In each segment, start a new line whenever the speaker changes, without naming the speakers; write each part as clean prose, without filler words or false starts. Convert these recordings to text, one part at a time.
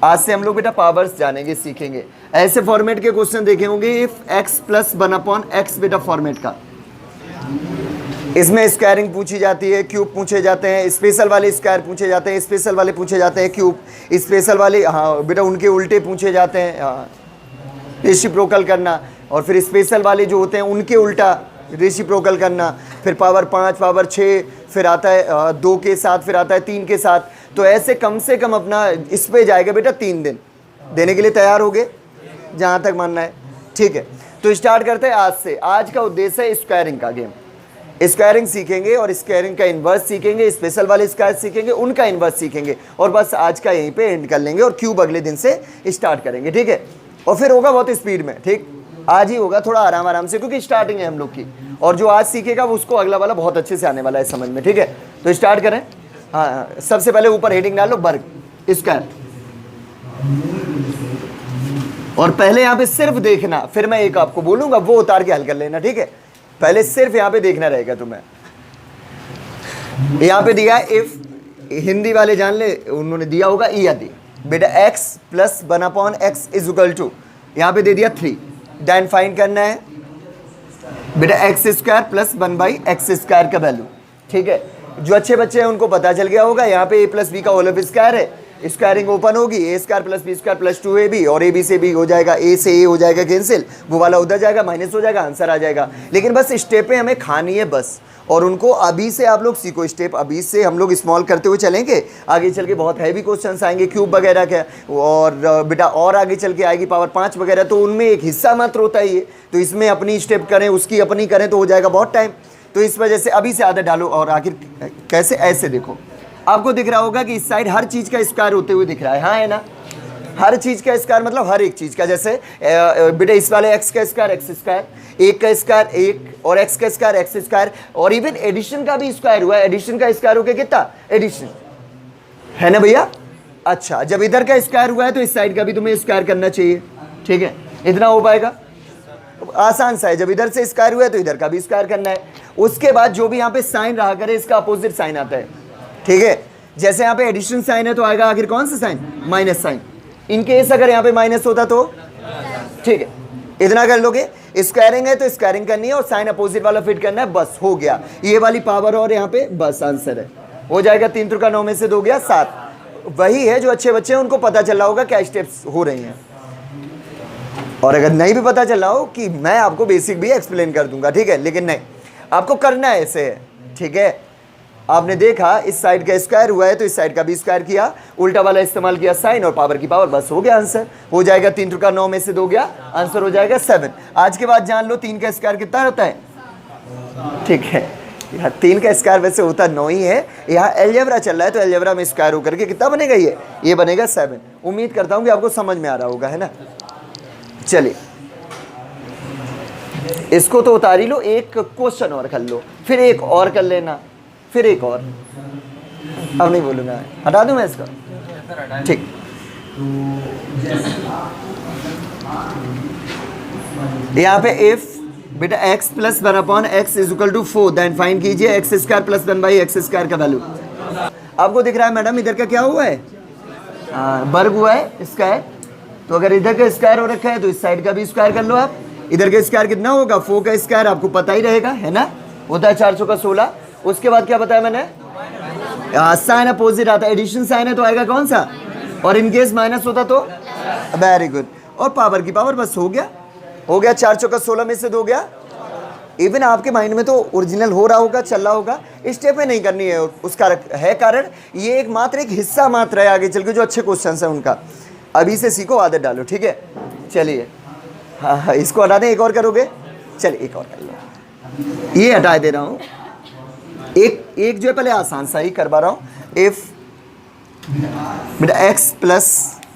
आज से हम लोग बेटा पावर्स जानेंगे, सीखेंगे। ऐसे फॉर्मेट के क्वेश्चन देखे होंगे, इफ x प्लस 1/x बेटा फॉर्मेट का। इसमें स्क्वायरिंग पूछी जाती है, क्यूब पूछे जाते हैं, स्पेशल वाले स्क्वायर पूछे जाते हैं, स्पेशल वाले पूछे जाते हैं क्यूब, स्पेशल वाले हाँ बेटा उनके उल्टे पूछे जाते हैं, हाँ रेसिप्रोकल करना, और फिर स्पेशल वाले जो होते हैं उनके उल्टा रेसिप्रोकल करना, फिर पावर 5 पावर 6, फिर आता है 2 के साथ, फिर आता है 3 के साथ। तो ऐसे कम से कम अपना इस पे जाएगा बेटा 3 दिन। देने के लिए तैयार हो गए जहाँ तक मानना है, ठीक है। तो स्टार्ट करते हैं आज से। आज का उद्देश्य है स्क्वायरिंग का गेम। स्क्वायरिंग सीखेंगे और स्क्वायरिंग का इन्वर्स सीखेंगे, स्पेशल वाले स्क्वायर सीखेंगे, उनका इन्वर्स सीखेंगे, और बस आज का यहीं पे एंड कर लेंगे और क्यूब अगले दिन से स्टार्ट करेंगे, ठीक है। और फिर होगा बहुत स्पीड में, ठीक, आज ही होगा थोड़ा आराम आराम से, क्योंकि स्टार्टिंग है हम लोग की, और जो आज सीखेगा उसको अगला वाला बहुत अच्छे से आने वाला है समझ में, ठीक है। तो स्टार्ट करें। हाँ, सबसे पहले ऊपर हेडिंग डालो वर्ग स्क्वायर, और पहले यहाँ पे सिर्फ देखना, फिर मैं एक आपको बोलूंगा वो उतार के हल कर लेना, ठीक है। पहले सिर्फ यहाँ पे देखना रहेगा तुम्हें। यहाँ पे दिया इफ, हिंदी वाले जान ले, उन्होंने दिया होगा यदि बेटा x plus 1/x is equal to, यहाँ पे दे दिया 3, देन फाइंड करना है बेटा x square plus 1/x square का वैल्यू, ठीक है। जो अच्छे बच्चे हैं उनको पता चल गया होगा, यहाँ पे a प्लस बी का होल ऑफ स्क्वायर है, स्क्वायरिंग ओपन होगी, A square plus B square plus 2ab, और ए बी से बी हो जाएगा, ए से ए हो जाएगा कैंसिल, वो वाला उधर जाएगा, माइनस हो जाएगा, आंसर आ जाएगा। लेकिन बस स्टेपें हमें खानी है बस, और उनको अभी से आप लोग सीखो, स्टेप अभी से हम लोग स्मॉल करते हुए चलेंगे, आगे चल के बहुत हैवी क्वेश्चंस आएंगे क्यूब वगैरह के, और बेटा और आगे चल के आएगी पावर 5 वगैरह, तो उनमें एक हिस्सा मात्र होता है ये, तो इसमें अपनी स्टेप करें, उसकी अपनी करें तो हो जाएगा बहुत टाइम। तो इस वजह से अभी से आदत डालो। और आखिर कैसे, ऐसे देखो, आपको दिख रहा होगा कि इस साइड हर चीज़ का स्क्वायर होते हुए दिख रहा है, हाँ है ना, हर चीज़ का स्क्वायर मतलब हर एक चीज़ का, जैसे बेटा इस वाले x का स्क्वायर x स्क्वायर, एक का स्क्वायर एक, और x का स्क्वायर x स्क्वायर, और इवन एडिशन का भी स्क्वायर हुआ है, एडिशन का स्क्वायर हो गया कितना, एडिशन है ना भैया। अच्छा, जब इधर का स्क्वायर हुआ है तो इस साइड का भी तुम्हें स्क्वायर करना चाहिए, ठीक है, इतना हो पाएगा, आसान सा है। जब इधर से स्क्वायर हुआ है तो इधर का भी स्क्वायर करना है। उसके बाद जो भी यहाँ पे साइन रहा करे इसका अपोजिट साइन आता है, ठीक है। जैसे यहाँ पे एडिशन साइन है तो आएगा आखिर कौन सा sign, minus sign. In case अगर यहाँ पे माइनस होता तो, ठीक है, इतना कर लोगे। स्क्वायरिंग है तो स्क्वायरिंग करनी है और साइन अपोजिट वाला फिट करना है, बस हो गया। ये वाली पावर और यहाँ पे बस आंसर है, हो जाएगा। 3 त्रिका 9 में से 2 गया 7। वही है जो अच्छे बच्चे हैं उनको पता चल रहा होगा क्या स्टेप्स हो रही हैं। और अगर नहीं भी पता चल रहा हो कि मैं आपको बेसिक भी एक्सप्लेन कर दूंगा, ठीक है, लेकिन नहीं, आपको करना है ऐसे है, ठीक है। आपने देखा इस साइड का स्क्वायर हुआ है तो इस साइड का भी स्क्वायर किया, उल्टा वाला इस्तेमाल किया साइन और पावर की पावर, बस हो गया आंसर, हो जाएगा। 3 त्रिका 9 में से 2 गया, आंसर हो जाएगा 7। आज के बाद जान लो 3 का स्क्वायर कितना होता है, ठीक है। यहाँ 3 का स्क्वायर वैसे होता 9 ही है, यहाँ अलजेब्रा चल रहा है तो अलजेब्रा में स्क्वायर होकर के कितना बनेगा, ये बनेगा 7। उम्मीद करता हूँ कि आपको समझ में आ रहा होगा, है ना। चलिए इसको तो उतारी लो, एक क्वेश्चन और कर लो, फिर एक और कर लेना, फिर एक और, अब नहीं बोलूंगा, हटा दूं मैं इसको, ठीक। यहाँ पे इफ बेटा x plus 1/x is equal to 4, then find कीजिए x square plus 1/x square का वैल्यू। आपको दिख रहा है मैडम इधर का क्या हुआ है, वर्ग हुआ है स्क्वायर, तो अगर इधर का स्क्वायर हो रखा है तो इस साइड का भी स्क्वायर कर लो आप। इधर का स्क्वायर कितना होगा, 4 का स्क्वायर आपको पता ही रहेगा, है ना, होता है 400 का 16। उसके बाद क्या बताया मैंने, साइन अपोजिट आता है, एडिशन साइन है तो आएगा कौन सा, और इनकेस माइनस होता तो, वेरी गुड, और पावर की पावर, बस हो गया, हो गया। 400 का 16 में से 2 गया। इवन आपके माइंड में तो ओरिजिनल हो रहा होगा, चल रहा होगा, स्टेप में नहीं करनी है, उसका है कारण ये एक मात्र एक हिस्सा मात्र है, आगे चल के जो अच्छे क्वेश्चन है उनका अभी से सीखो, आदत डालो, ठीक है। चलिए हाँ, इसको हटा दें, एक और करोगे, चलिए एक और कर लो, ये हटा दे रहा हूँ, एक जो है पहले आसान सा ही करवा रहा हूँ। इफ बेटा x प्लस,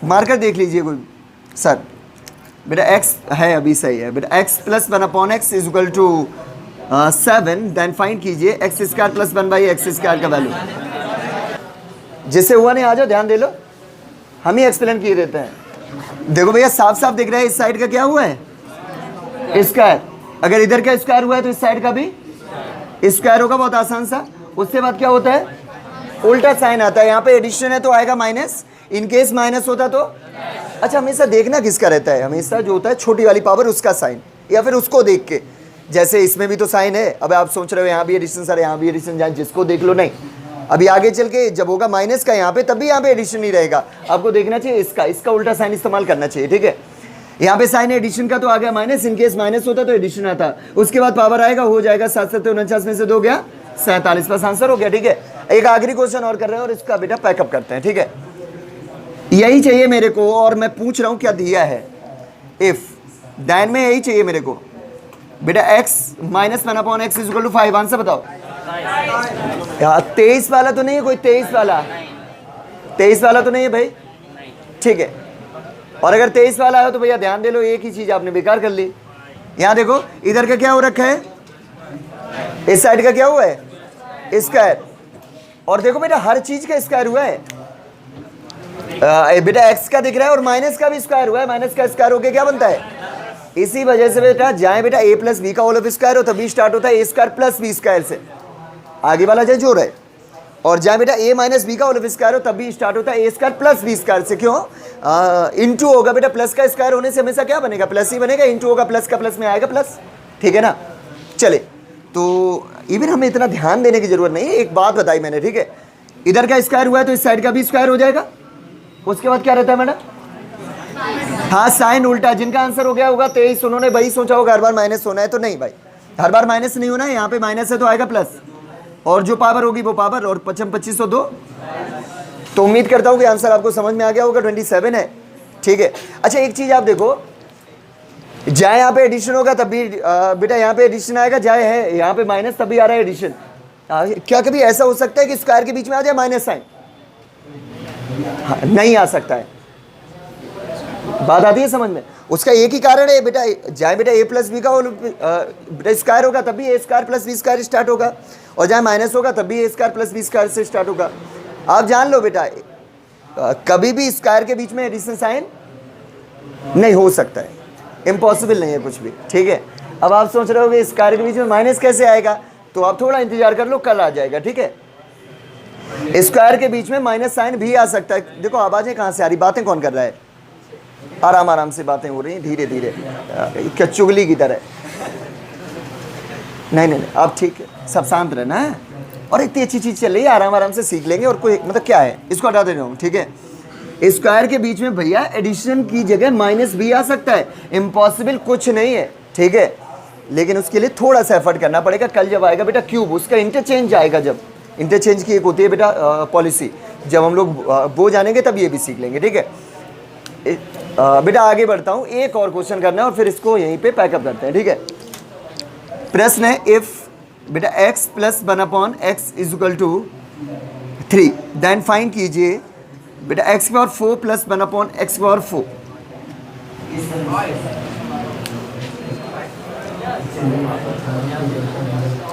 मार्कर देख लीजिए कोई सर, बेटा x है अभी सही है, बेटा x plus 1/x is equal to 7, then find कीजिए x square plus 1/x square का वैल्यू। जिससे हुआ नहीं आ जाओ, ध्यान दे लो, हम ही एक्सप्लेन किए देते हैं। देखो भैया साफ साफ दिख रहा है, इस साइड का क्या हुआ है, स्क्वायर, अगर इधर का स्क्वायर हुआ है तो इस साइड का भी स्क्वायर होगा, बहुत आसान सा। उसके बाद क्या होता है, उल्टा साइन आता है, यहाँ पे एडिशन है तो आएगा माइनस, इन केस माइनस होता तो, अच्छा हमेशा देखना किसका रहता है, हमेशा जो होता है छोटी वाली पावर उसका साइन, या फिर उसको देख के, जैसे इसमें भी तो साइन है। अब आप सोच रहे हो यहाँ भी एडिशन सर, यहाँ भी एडिशन, जहाँ जिसको देख लो, नहीं अभी आगे चल के जब होगा माइनस का यहाँ पे, तब भी यहाँ पे एडिशन नहीं रहेगा, आपको देखना चाहिए इसका उल्टा साइन इस्तेमाल करना चाहिए, ठीक है। यहाँ पे साइन एडिशन का तो आ गया माइनस, इनकेस माइनस होता तो एडिशन आता, उसके बाद पावर आएगा, हो जाएगा 7 7 49 में से 2 गया 47, बस आंसर हो गया, ठीक है। एक आखिरी क्वेश्चन और कर रहे हैं और इसका बेटा पैकअप करते हैं, ठीक है। यही चाहिए मेरे को, और मैं पूछ रहा हूँ क्या दिया है, इफ दैन में यही चाहिए मेरे को बेटा, x minus 1/x is equal to 5, answer बताओ यार। 23 वाला तो नहीं है कोई, 23 वाला तो नहीं है भाई, ठीक है। और अगर 23 वाला है तो भैया ध्यान दे लो, एक ही चीज आपने बेकार कर ली। यहां देखो इधर का क्या हो रखा है, इस साइड का क्या हुआ है, स्क्वायर, और देखो बेटा हर चीज का स्क्वायर हुआ है। बेटा x का दिख रहा है और माइनस का भी स्क्वायर हुआ है, माइनस का स्क्वायर होके क्या बनता है, इसी वजह से बेटा जाए बेटा a प्लस बी का होल ऑफ स्क्वायर हो तभी स्टार्ट होता है a square plus B square से, आगे वाला जो जोड़ है, और जहाँ बेटा a माइनस बी का होल ऑफ स्क्वायर हो तब भी स्टार्ट होता है a square plus B square से। क्यों, इनटू होगा बेटा, प्लस का स्क्वायर होने से हमेशा क्या बनेगा, प्लस ही बनेगा, इनटू होगा प्लस का प्लस में आएगा प्लस, ठीक है ना। चले तो इवन हमें इतना ध्यान देने की जरूरत नहीं है, एक बात बताई मैंने, ठीक है। इधर का स्क्वायर हुआ है तो इस साइड का भी स्क्वायर हो जाएगा, उसके बाद क्या रहता है मैडम, हाँ साइन उल्टा। जिनका आंसर हो गया होगा 23, उन्होंने वही सोचा होगा हर बार माइनस होना है, तो नहीं भाई, हर बार माइनस नहीं होना है, यहाँ पे माइनस है तो आएगा प्लस, और जो पावर होगी वो पावर, और 2502। तो उम्मीद करता हूँ कि आंसर आपको समझ में आ गया होगा, 27 है, ठीक है। अच्छा एक चीज आप देखो, जाए यहाँ पे एडिशन होगा तब भी बेटा यहाँ पे एडिशन आएगा, जाए है यहाँ पे माइनस तब भी आ रहा है एडिशन। क्या कभी ऐसा हो सकता है कि स्क्वायर के बीच में आ जाए माइनस साइन, हाँ, नहीं आ सकता है, बात आती है समझ में। उसका एक ही कारण है बेटा, जाए बेटा a प्लस बी का बेटा स्क्वायर होगा तब भी a square plus B square start होगा, और जहाँ माइनस होगा तब भी a square plus B square से स्टार्ट होगा। आप जान लो बेटा कभी भी स्क्वायर के बीच में एडिशन साइन नहीं हो सकता है, इम्पॉसिबल नहीं है कुछ भी, ठीक है। अब आप सोच रहे हो कि स्क्वायर के बीच में माइनस कैसे आएगा, तो आप थोड़ा इंतजार कर लो, कल आ जाएगा, ठीक है। स्क्वायर के बीच में माइनस साइन भी आ सकता है। देखो आवाजें कहाँ से आ रही, बातें कौन कर रहा है, आराम आराम से बातें हो रही हैं, धीरे धीरे, क्या चुगली की तरह। नहीं नहीं नहीं अब ठीक है, सब शांत रहना है, और इतनी अच्छी चीज़ चल रही है, आराम आराम से सीख लेंगे, और कोई मतलब क्या है, इसको हटा दे रहा हूँ, ठीक है। स्क्वायर के बीच में भैया एडिशन की जगह माइनस भी आ सकता है, इम्पॉसिबल कुछ नहीं है, ठीक है। लेकिन उसके लिए थोड़ा सा एफर्ट करना पड़ेगा। कल जब आएगा बेटा क्यूब, उसका इंटरचेंज आएगा, जब इंटरचेंज की एक होती है बेटा पॉलिसी, जब हम लोग वो जानेंगे तब ये भी सीख लेंगे, ठीक है। बेटा आगे बढ़ता हूँ, एक और क्वेश्चन करना है और फिर इसको यहीं पे पैकअप करते हैं, ठीक है। प्रश्न है, इफ बेटा x plus 1/x is equal to 3, then find कीजिए बेटा x की पावर 4 प्लस 1/x की पावर 4।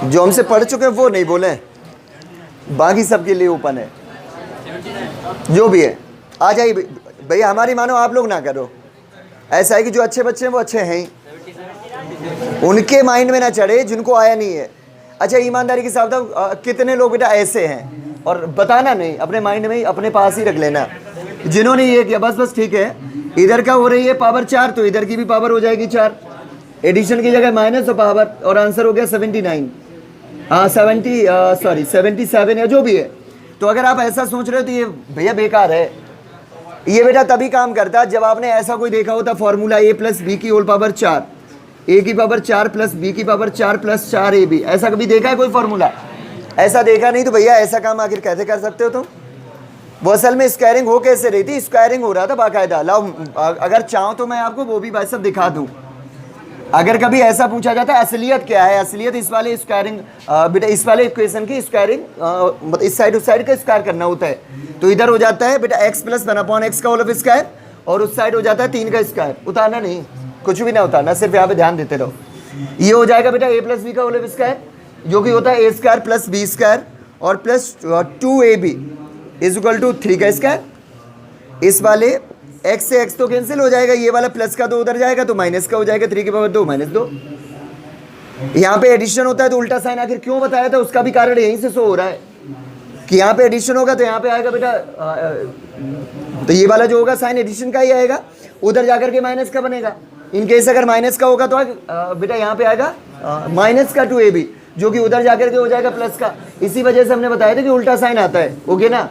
जो हमसे पढ़ चुके हैं वो नहीं बोले, बाकी सबके लिए ओपन है, जो भी है आ जाइए भैया, हमारी मानो आप लोग ना करो। ऐसा है कि जो अच्छे बच्चे हैं वो अच्छे हैं ही, उनके माइंड में ना चढ़े जिनको आया नहीं है। अच्छा ईमानदारी के साथ बताओ कितने लोग बेटा ऐसे हैं, और बताना नहीं, अपने माइंड में ही अपने पास ही रख लेना, जिन्होंने ये किया बस बस ठीक है। इधर का हो रही है पावर 4, तो इधर की भी पावर हो जाएगी 4, एडिशन की जगह माइनस और पावर, और आंसर हो गया 79, हाँ 77 है, जो भी है। तो अगर आप ऐसा सोच रहे हो तो ये भैया बेकार है। ये बेटा तभी काम करता है जब आपने ऐसा कोई देखा होता फॉर्मूला a प्लस बी की होल पावर 4, a की पावर 4 प्लस बी की पावर 4 प्लस 4ab, ऐसा कभी देखा है कोई फॉर्मूला? ऐसा देखा नहीं तो भैया ऐसा काम आखिर कैसे कर सकते हो तुम? वो असल में स्क्वायरिंग हो कैसे रही थी, स्क्वायरिंग हो रहा था बाकायदा। लाओ अगर चाहो तो मैं आपको वो भी भाई सब दिखा दूँ। अगर कभी ऐसा पूछा जाता है असलियत क्या है, असलियत इस वाले स्क्वायरिंग बेटा इस वाले इक्वेशन की स्क्वायरिंग मतलब इस साइड उस साइड का स्क्वायर करना होता है। तो इधर हो जाता है बेटा x प्लस 1/x का होल ऑफ स्क्वायर, और उस साइड हो जाता है 3 का स्क्वायर। उतारना नहीं, कुछ भी ना उतारना, सिर्फ यहाँ पे ध्यान देते रहो। ये हो जाएगा बेटा a प्लस बी का होल ऑफ स्क्वायर, जो कि होता है a square plus B square और plus 2ab is equal to 3 का स्क्वायर। इस वाले x से x तो कैंसिल हो जाएगा, ये वाला प्लस का 2 उधर जाएगा तो माइनस का हो जाएगा, 3 की पावर 2 माइनस 2। यहाँ पे एडिशन होता है तो उल्टा साइन आखिर क्यों बताया था, उसका भी कारण यहीं से शो हो रहा है। कि यहाँ पे एडिशन होगा तो यहाँ पे आएगा बेटा तो ये वाला जो होगा साइन एडिशन का ही आएगा, उधर जाकर के माइनस का बनेगा। इन केस अगर माइनस का होगा तो बेटा यहाँ पे आएगा माइनस का 2ab, जो कि उधर जाकर के हो जाएगा प्लस का। इसी वजह से हमने बताया था कि उल्टा साइन आता है, ओके ना।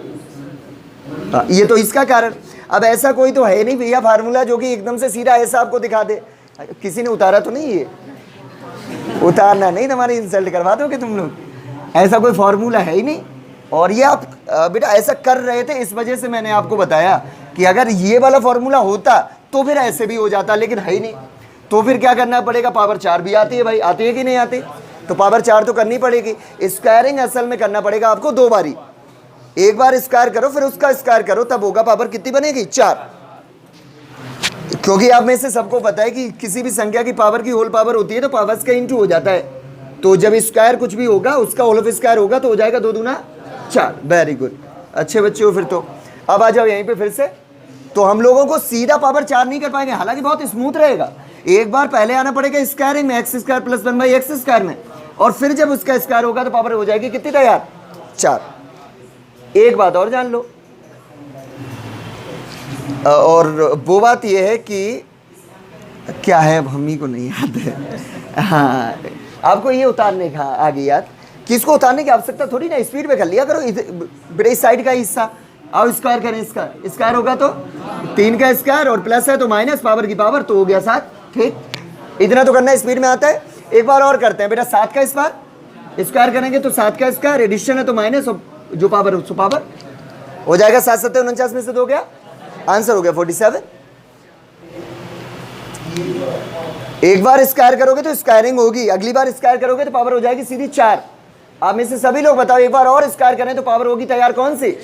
ये तो इसका कारण। अब ऐसा कोई तो है नहीं भैया फार्मूला जो कि एकदम से सीधा ऐसा आपको दिखा दे। किसी ने उतारा तो नहीं, ये उतारना नहीं, तुम्हारी इंसल्ट करवा दोगे तुम लोग। ऐसा कोई फार्मूला है ही नहीं। और ये आप बेटा ऐसा कर रहे थे, इस वजह से मैंने आपको बताया कि अगर ये वाला फार्मूला होता तो फिर ऐसे भी हो जाता, लेकिन है ही नहीं। तो फिर क्या करना पड़ेगा, पावर 4 भी आती है भाई, आती है कि नहीं आती, तो पावर 4 तो करनी पड़ेगी। स्क्वायरिंग असल में करना पड़ेगा आपको 2 बारी, एक बार स्क्वायर करो फिर उसका स्क्वायर करो, तब होगा पावर कितनी बनेगी 4। क्योंकि आप में से सबको पता है कि किसी भी संख्या की पावर की होल पावर होती है तो पावर्स का इंटू हो जाता है। तो जब स्क्वायर कुछ भी होगा उसका होल ऑफ स्क्वायर होगा तो हो जाएगा 2 दूना 4। वेरी गुड, अच्छे बच्चे हो फिर तो। अब आ जाओ यहीं पे फिर से। तो हम लोगों को सीधा पावर 4 नहीं कर पाएंगे, हालांकि बहुत स्मूथ रहेगा। एक बार पहले आना पड़ेगा स्क्वायरिंग में, x square plus 1/x square में, और फिर जब उसका स्क्वायर होगा तो पावर हो जाएगी कितनी तैयार 4। एक बात और जान लो, और वो बात यह है कि क्या है अब हम ही को नहीं याद है। हाँ, आपको ये उतारने का आ गई याद कि इसको उतारने की आवश्यकता थोड़ी ना, स्पीड पे कर लिया करो। बेटा इस साइड का हिस्सा आओ स्क्वायर करें, इसका स्क्वायर होगा तो 3 का स्क्वायर और प्लस है तो माइनस, पावर की पावर तो हो गया 7। ठीक, इतना तो करना स्पीड में आता है। एक बार और करते हैं बेटा, 7 का स्क्वायर, स्क्वायर करेंगे तो 7 का स्क्वायर, एडिशन है तो माइनस, और जो पावर उसको पावर हो जाएगा। 7 7 49 में से 2 गया, आंसर हो गया 47। एक बार स्क्वायर करोगे तो स्क्वायरिंग होगी, अगली बार स्क्वायर करोगे तो पावर हो जाएगी सीधी 4। आप में से सभी लोग बताओ, एक बार और स्क्वायर करें तो पावर होगी तैयार कौन सी।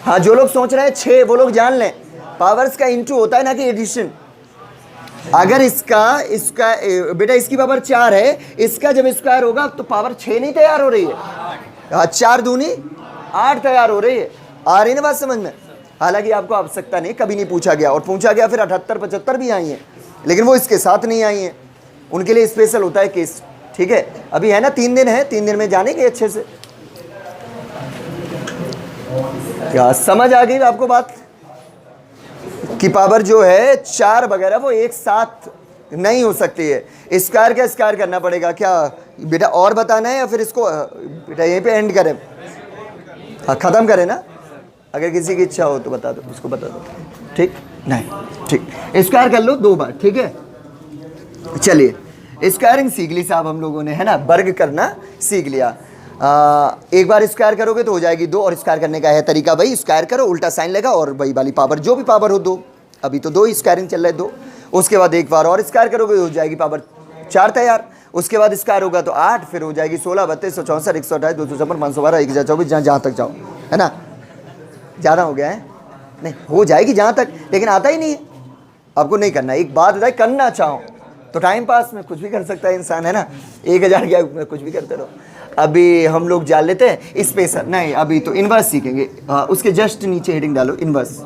हाँ, जो लोग सोच रहे हैं 6 वो लोग जान लें, पावर्स का इंटू होता है ना कि एडिशन। अगर इसका बेटा इसकी पावर 4 है, इसका जब स्क्वायर होगा तो पावर 6 नहीं तैयार हो रही है, 4 दूनी 8 तैयार हो रही है। आ रही ना बात समझ में। हालांकि आपको आवश्यकता नहीं, कभी नहीं पूछा गया, और पूछा गया फिर 78 75 भी आई हैं, लेकिन वो इसके साथ नहीं आई हैं, उनके लिए स्पेशल होता है केस। ठीक है, अभी है ना 3 दिन है, 3 दिन में जानेंगे अच्छे से। क्या समझ आ गई आपको बात कि पावर जो है 4 वगैरह वो एक साथ नहीं हो सकती है, स्क्वायर का स्क्वायर करना पड़ेगा। क्या बेटा और बताना है या फिर इसको बेटा यहीं पे एंड करें, हाँ ख़त्म करें ना। अगर किसी की इच्छा हो तो बता दो, उसको बता दो। ठीक, नहीं ठीक, स्क्वायर कर लो 2 बार। ठीक है, चलिए स्क्वायरिंग सीख ली साहब हम लोगों ने, है ना, वर्ग करना सीख लिया। एक बार स्क्वायर करोगे तो हो जाएगी 2, और स्क्वायर करने का है तरीका भाई, स्क्वायर करो उल्टा साइन लगा और वही वाली पावर, जो भी पावर हो 2। अभी तो 2 ही स्क्वायरिंग चल रहा है 2। उसके बाद एक बार और स्क्वायर करोगे तो हो जाएगी पावर 4 तैयार। उसके बाद स्क्वायर होगा तो 8, फिर हो जाएगी 16 32 164 128 256 512 1024, जहाँ तक जाओ, है ना। ज़्यादा हो गया है, नहीं हो जाएगी जहाँ तक, लेकिन आता ही नहीं है। आपको नहीं करना। एक बात बताए, करना चाहो तो टाइम पास में कुछ भी कर सकता है इंसान, है ना। 1000 क्या कुछ भी करते रहो। अभी हम लोग जान लेते हैं स्पेशल, नहीं अभी तो इनवर्स सीखेंगे। उसके जस्ट नीचे हेडिंग डालो इनवर्स।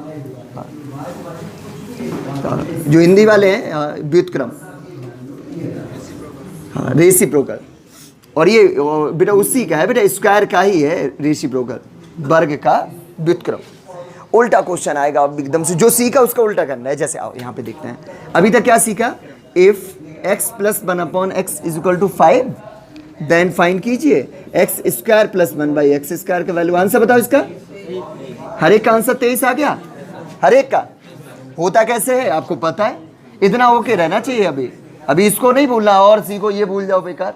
जो हिंदी वाले हैं व्युत्क्रम, हाँ रेसिप्रोकल। और ये बेटा उसी का है बेटा, स्क्वायर का ही है रेसिप्रोकल, वर्ग का व्युत्क्रम। उल्टा क्वेश्चन आएगा अब एकदम से, जो सीखा उसका उल्टा करना है। जैसे आओ यहाँ पे देखते हैं, अभी तक क्या सीखा, if x + 1/x = 5 then find कीजिए x² + 1/x² का वैल्यू। आंसर बताओ इसका। हर एक का आंसर 23 आ गया, हर एक का। होता कैसे है आपको पता है, इतना ओके रहना चाहिए। अभी इसको नहीं भूलना, और सीखो ये भूल जाओ बेकार।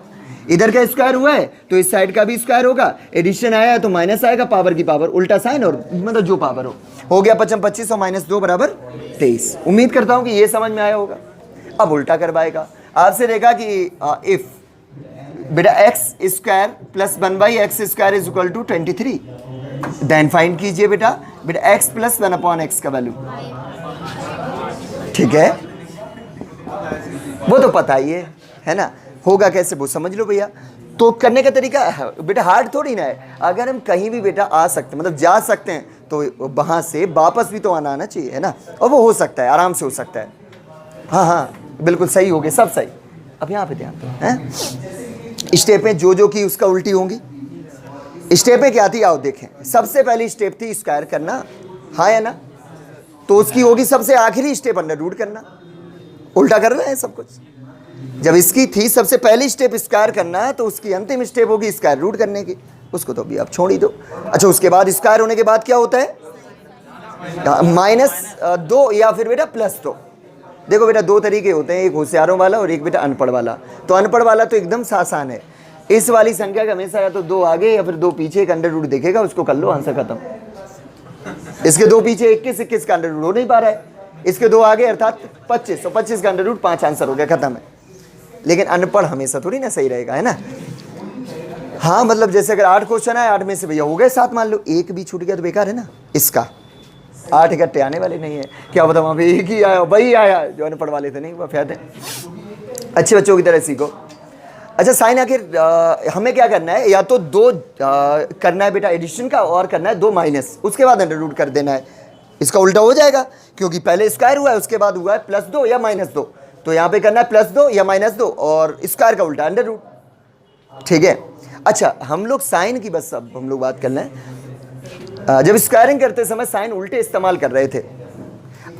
इधर का स्क्वायर हुआ है तो इस साइड का भी स्क्वायर होगा, एडिशन आया है तो माइनस आएगा, पावर की पावर उल्टा साइन, और मतलब जो पावर हो गया 55 25 और -2 = 23। उम्मीद करता हूं कि ये समझ में आया होगा। अब उल्टा करवाएगा आपसे, देखा कि इफ बेटा x² + 1/x² = 23 देन फाइंड कीजिए बेटा x + 1/x का वैल्यू। ठीक है, वो तो पता ही है ना। होगा कैसे वो समझ लो भैया। तो करने का तरीका बेटा हार्ड थोड़ी ना है। अगर हम कहीं भी बेटा आ सकते मतलब जा सकते हैं तो वहाँ से वापस भी तो आना चाहिए, है ना। और वो हो सकता है, आराम से हो सकता है। हाँ हाँ बिल्कुल सही हो गए, सब सही। अब यहाँ पे ध्यान दो, हैं स्टेप में जो की उसका उल्टी होंगी। स्टेपें क्या थी आओ देखें। सबसे पहली स्टेप थी स्क्वायर करना, हाँ या ना, तो उसकी होगी सबसे आखिरी स्टेप अंडर रूट करना। उल्टा कर रहे हैं सब कुछ। जब इसकी थी सबसे पहली स्टेप स्क्वायर करना, तो उसकी अंतिम स्टेप होगी स्क्वायर रूट करने की। उसको तो अभी आप छोड़ ही दो। अच्छा, उसके बाद स्क्वायर होने के बाद क्या होता है, -2 या फिर बेटा +2। देखो बेटा, दो तरीके होते हैं, एक होशियारों वाला और एक बेटा अनपढ़ वाला। तो अनपढ़ वाला तो एकदम आसान है, इस वाली संख्या का हमेशा या तो 2 आगे या फिर 2 पीछे एक अंडर रूट देखेगा, उसको कर लो, आंसर खत्म। इसके 2 पीछे 21 का अंडर रूट हो नहीं पा रहा है, इसके 2 आगे अर्थात 25, तो 25 का अंडर रूट 5 आंसर हो गया, खत्म है। लेकिन अनपढ़ हमेशा थोड़ी ना सही रहेगा, है ना। हाँ मतलब जैसे अगर 8 क्वेश्चन है, 8 में से भैया हो गए 7 मान लो, एक भी छूट गया तो बेकार है ना। इसका 8 इकट्ठे आने वाले नहीं है, क्या पता वहाँ पे एक ही आया, वही आया जो अनपढ़ वाले थे, नहीं हुआ फायदे। अच्छे बच्चों की तरह सीखो। अच्छा, साइन आखिर हमें क्या करना है, या तो 2 करना है बेटा एडिशन का, और करना है 2 माइनस, उसके बाद अंडर रूट कर देना है। इसका उल्टा हो जाएगा, क्योंकि पहले स्क्वायर हुआ है, उसके बाद हुआ है +2 या -2, तो यहाँ पे करना है +2 या -2, और स्क्वायर का उल्टा अंडर रूट, ठीक है। अच्छा, हम लोग साइन की बस अब हम लोग बात कर लें। जब स्क्वायरिंग करते समय साइन उल्टे इस्तेमाल कर रहे थे,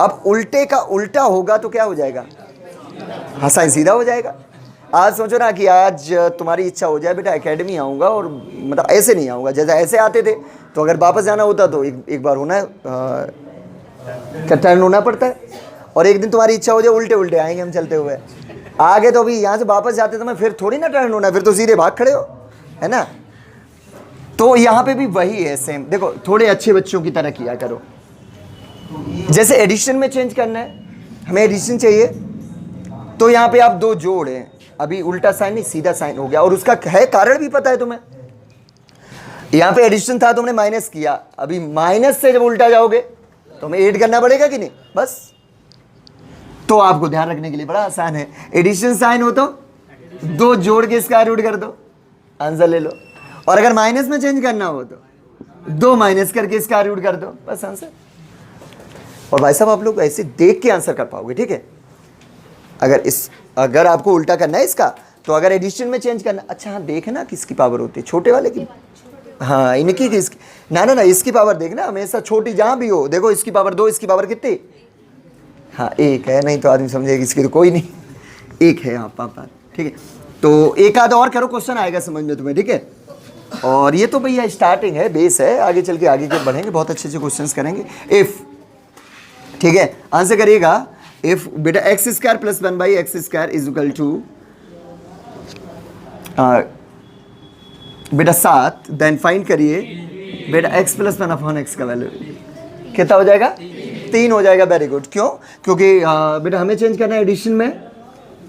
अब उल्टे का उल्टा होगा तो क्या हो जाएगा, हाँ साइन सीधा हो जाएगा। आज सोचो ना कि आज तुम्हारी इच्छा हो जाए बेटा एकेडमी आऊँगा, और मतलब ऐसे नहीं आऊँगा, जैसे ऐसे आते थे, तो अगर वापस जाना होता तो एक बार होना है, टर्न होना पड़ता है। और एक दिन तुम्हारी इच्छा हो जाए उल्टे उल्टे आएंगे हम चलते हुए, आगे तो अभी यहाँ से वापस जाते तो मैं फिर थोड़ी ना टर्न होना, फिर तो सीधे भाग खड़े हो, है ना। तो यहाँ पे भी वही है सेम। देखो, थोड़े अच्छे बच्चों की तरह किया करो। जैसे एडिशन में चेंज करना है, हमें एडिशन चाहिए, तो यहाँ पे आप 2 जोड़ हैं, अभी उल्टा साइन नहीं सीधा साइन हो गया, और उसका है कारण भी पता है तुम्हें। यहाँ पे एडिशन था, तुमने माइनस किया, अभी माइनस से जब उल्टा जाओगे तो हमें ऐड करना पड़ेगा कि नहीं, बस। तो आपको ध्यान रखने के लिए बड़ा आसान है, एडिशन साइन हो तो 2 जोड़ के स्क्वायर रूट कर दो, आंसर ले लो। और अगर माइनस में चेंज करना हो तो 2 माइनस करके स्क्वायर रूट कर दो, बस आंसर। और भाई साहब आप लोग ऐसे देख के आंसर कर पाओगे, ठीक है। अगर आपको उल्टा करना है इसका, तो अगर एडिशन में चेंज करना, अच्छा हाँ देखना किसकी पावर होती है, छोटे वाले की, हाँ इनकी किसकी, ना इसकी पावर देखना हमेशा, छोटी जहाँ भी हो। देखो इसकी पावर 2, इसकी पावर कितनी, हाँ 1 है, नहीं तो आदमी समझेगा इसकी तो कोई नहीं, 1 है यहाँ पापा, ठीक है। तो एक आध और करो, क्वेश्चन आएगा समझ में तुम्हें, ठीक है। और ये तो भैया स्टार्टिंग है, बेस है, आगे चल के आगे बढ़ेंगे, बहुत अच्छे अच्छे क्वेश्चंस करेंगे। इफ, ठीक है, आंसर करिएगा। इफ बेटा x² + 1/x² is equal to बेटा 7, देन फाइंड करिए बेटा x + 1/x का वैल्यू कितना हो जाएगा, 3 हो जाएगा। Very good. क्यों, क्योंकि बेटा हमें चेंज करना है एडिशन में,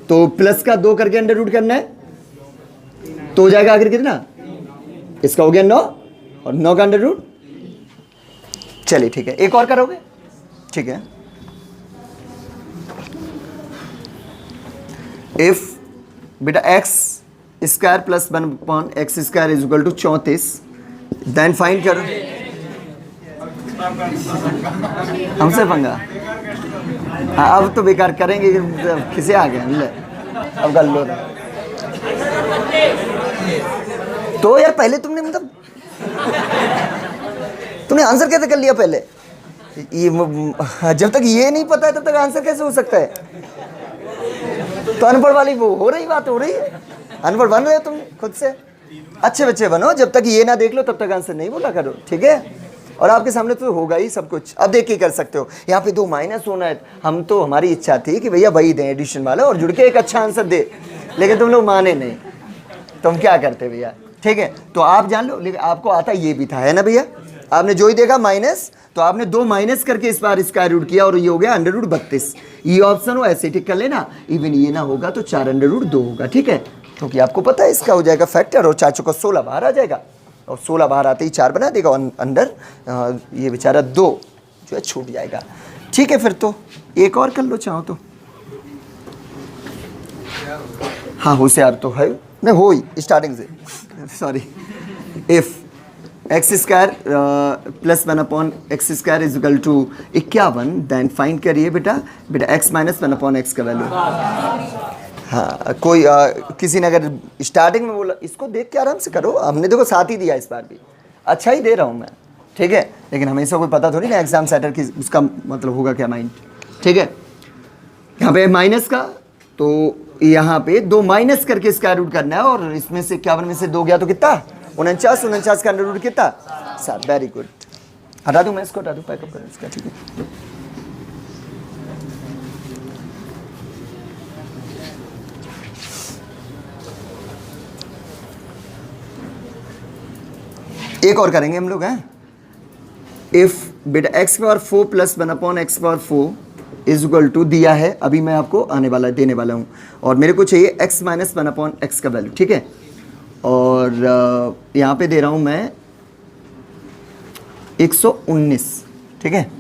तो प्लस का 2 करके अंडर रूट करना है, तो हो जाएगा आखिर कितना, इसका हो गया 9, और 9 का अंडर रूट। चलिए ठीक है, एक और करोगे, ठीक है। इफ बेटा x² + 1/x² is equal to 34, then find करो। हमसे पंगा, हाँ अब तो बेकार करेंगे, किसे आ गए, अब कर लो। तो यार पहले तुमने मतलब तुमने आंसर कैसे कर लिया पहले, ये जब तक ये नहीं पता है तब तक आंसर कैसे हो सकता है। तो अनपढ़ वाली वो हो रही बात हो रही है, अनपढ़ बन रहे हो तुम खुद से। अच्छे बच्चे बनो, जब तक ये ना देख लो तब तक आंसर नहीं बोला करो, ठीक है। और आपके सामने तो होगा ही सब कुछ, अब देख के कर सकते हो। यहाँ पे 2 माइनस होना है, हम तो हमारी इच्छा थी कि भैया वही दें एडिशन वाला, और जुड़ के एक अच्छा आंसर दे, लेकिन तुम लोग माने नहीं, तुम क्या करते भैया, ठीक है। तो आप जान लो, लेकिन आपको आता ये भी था, है ना भैया। आपने जो ही देखा माइनस, तो आपने 2 माइनस करके इस बार स्क्वायर रूट किया, और ये हो गया अंडर रूट 32। ये ऑप्शन हो ऐसे टिक कर लेना, इवन ये ना होगा तो 4 अंडर रूट 2 होगा, ठीक है। क्योंकि आपको पता है इसका हो जाएगा फैक्टर, और 4 चौका 16 बाहर आ जाएगा, और 16 बाहर आते ही 4 बना देगा, और अंदर ये बेचारा 2 जो है छूट जाएगा, ठीक है। फिर तो एक और कर लो चाहो तो, हाँ होशियार तो है, नहीं हो ही स्टार्टिंग से, sorry. If x² + 1/x² is equal to 51, then find करिए बेटा x - 1/x का वैल्यू। हाँ कोई किसी ने अगर स्टार्टिंग में बोला इसको देख के आराम से करो, हमने देखो साथ ही दिया इस बार भी, अच्छा ही दे रहा हूँ मैं, ठीक है। लेकिन हमेशा कोई पता थोड़ी ना एग्जाम सेटर की उसका मतलब होगा क्या माइंड, ठीक है। यहाँ पे माइनस का, तो यहाँ पे 2 माइनस करके स्क्वायर रूट करना है, और इसमें से 51 में से 2 गया तो कितना 49, 49 का अंडर रूट कितना 7। वेरी गुड, हटा दूँ मैं इसको, हटा दूँ, पैकअप करूँ इसका, ठीक है। एक और करेंगे हम लोग हैं। इफ बेटा X power 4 plus 1/x power 4 is equal to दिया है, अभी मैं आपको आने वाला देने वाला हूँ, और मेरे को चाहिए x माइनस 1/x का वैल्यू, ठीक है। और यहाँ पे दे रहा हूँ मैं 119, ठीक है।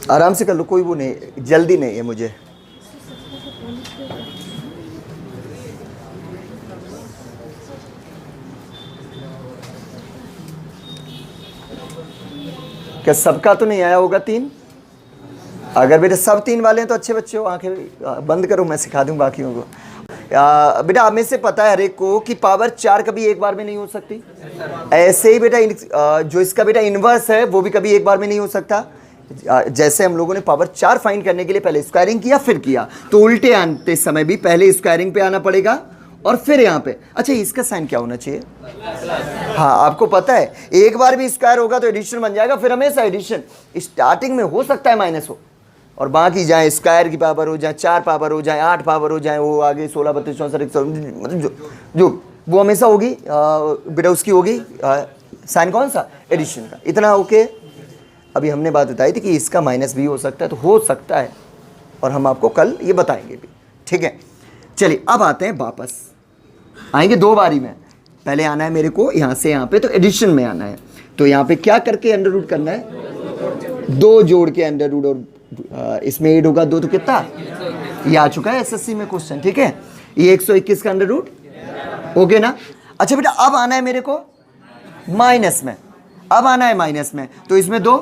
आराम से कर लो, कोई वो नहीं, जल्दी नहीं है मुझे। क्या सबका तो नहीं आया होगा 3? अगर बेटा सब 3 वाले हैं तो अच्छे बच्चे हो, आंखें बंद करो, मैं सिखा दूं बाकियों को। बेटा आप में से पता है हर एक को कि पावर 4 कभी एक बार में नहीं हो सकती। ऐसे ही बेटा जो इसका बेटा इनवर्स है वो भी कभी एक बार में नहीं हो सकता। जैसे हम लोगों ने पावर 4 फाइंड करने के लिए पहले स्क्वायरिंग किया फिर किया, तो उल्टे आते समय भी पहले स्क्वायरिंग पे आना पड़ेगा और फिर यहाँ पे। अच्छा इसका साइन क्या होना चाहिए? हाँ आपको पता है एक बार भी स्क्वायर होगा तो एडिशन बन जाएगा, फिर हमेशा एडिशन स्टार्टिंग में हो सकता है माइनस हो, और बाकी जाए स्क्वायर की पावर हो जाए, 4 पावर हो जाए, 8 पावर हो जाए, वो आगे 16, 32, 64, 100, मतलब जो वो हमेशा होगी बेटा उसकी होगी साइन कौन सा? एडिशन का। इतना ओके। अभी हमने बात बताई थी कि इसका माइनस भी हो सकता है, तो हो सकता है, और हम आपको कल ये बताएंगे भी, ठीक है। चलिए अब आते हैं वापस, आएंगे 2 बारी में। पहले आना है मेरे को यहाँ से यहाँ पे, तो एडिशन में आना है, तो यहाँ पे क्या करके अंडर रूट करना है? 2 जोड़ के अंडर रूट, और इसमें 8 होगा 2 तो कितना? ये आ चुका है एसएससी में क्वेश्चन, ठीक है। ये 121 का अंडर रूट, ओके ना। अच्छा बेटा अब आना है मेरे को माइनस में, अब आना है माइनस में, तो इसमें 2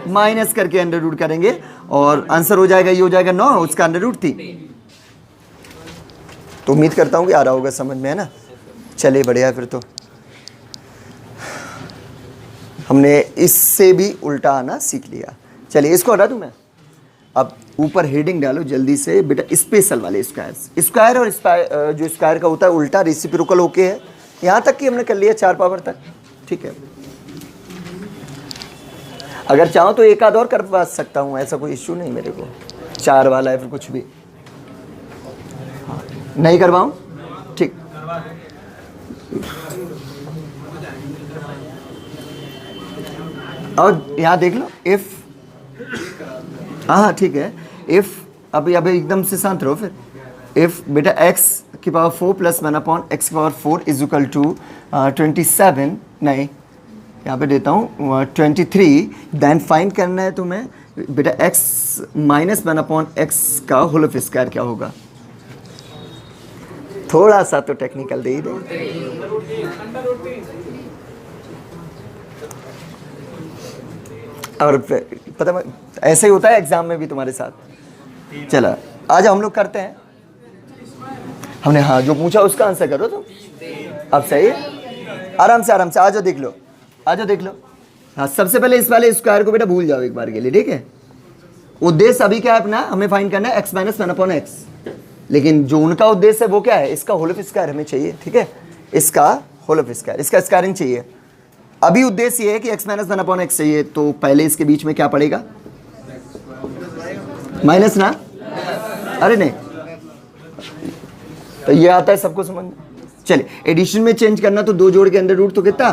माइनस करके अंडर रूट करेंगे, और आंसर हो जाएगा, ये हो जाएगा 9, उसका अंडर रूट 3। तो उम्मीद करता हूँ कि आ रहा होगा समझ में, है ना। चलिए बढ़िया, फिर तो हमने इससे भी उल्टा आना सीख लिया। चलिए इसको हटा दूँ मैं। अब ऊपर हेडिंग डालो जल्दी से बेटा, स्पेशल वाले स्क्वायर। स्क्वायर और जो स्क्वायर का होता है उल्टा रेसिप्रोकल ओके है, यहाँ तक कि हमने कर लिया 4 पावर तक, ठीक है। अगर चाहो तो एक आध और करवा सकता हूँ, ऐसा कोई इश्यू नहीं मेरे को, 4 वाला है फिर कुछ भी नहीं करवाऊँ, ठीक। और यहाँ देख लो इफ, हाँ ठीक है, इफ अभी एकदम से शांत रहो। फिर इफ बेटा x की पावर 4 प्लस 1/x की पावर 4 इज इक्वल टू 27, नहीं यहाँ पे देता हूँ 23, देन फाइंड करना है तुम्हें बेटा x माइनस 1/x का होल ऑफ स्क्वायर क्या होगा। थोड़ा सा तो टेक्निकल दे ही दे। और पता ऐसे ही होता है एग्जाम में भी तुम्हारे साथ। चलो आज हम लोग करते हैं, हमने हाँ जो पूछा उसका आंसर करो तुम। अब सही है, आराम से आ जाओ, देख लो, आ जाओ देख लो। हाँ सबसे पहले इस वाले स्क्वायर को बेटा भूल जाओ एक बार के लिए, ठीक है। उद्देश्य अभी क्या है अपना, हमें फाइंड करना है x माइनस 1/x, लेकिन जो उनका उद्देश्य है वो क्या है, इसका होल ऑफ स्क्वायर हमें चाहिए, ठीक है। इसका होल ऑफ स्क्वायर, इसका स्क्वायरिंग चाहिए। अभी उद्देश्य ये है कि x माइनस 1/x चाहिए, तो पहले इसके बीच में क्या पड़ेगा, माइनस ना, अरे नहीं, तो ये आता है सबको समझ। चलिए एडिशन में चेंज करना, तो 2 जोड़ के अंडर रूट, तो कितना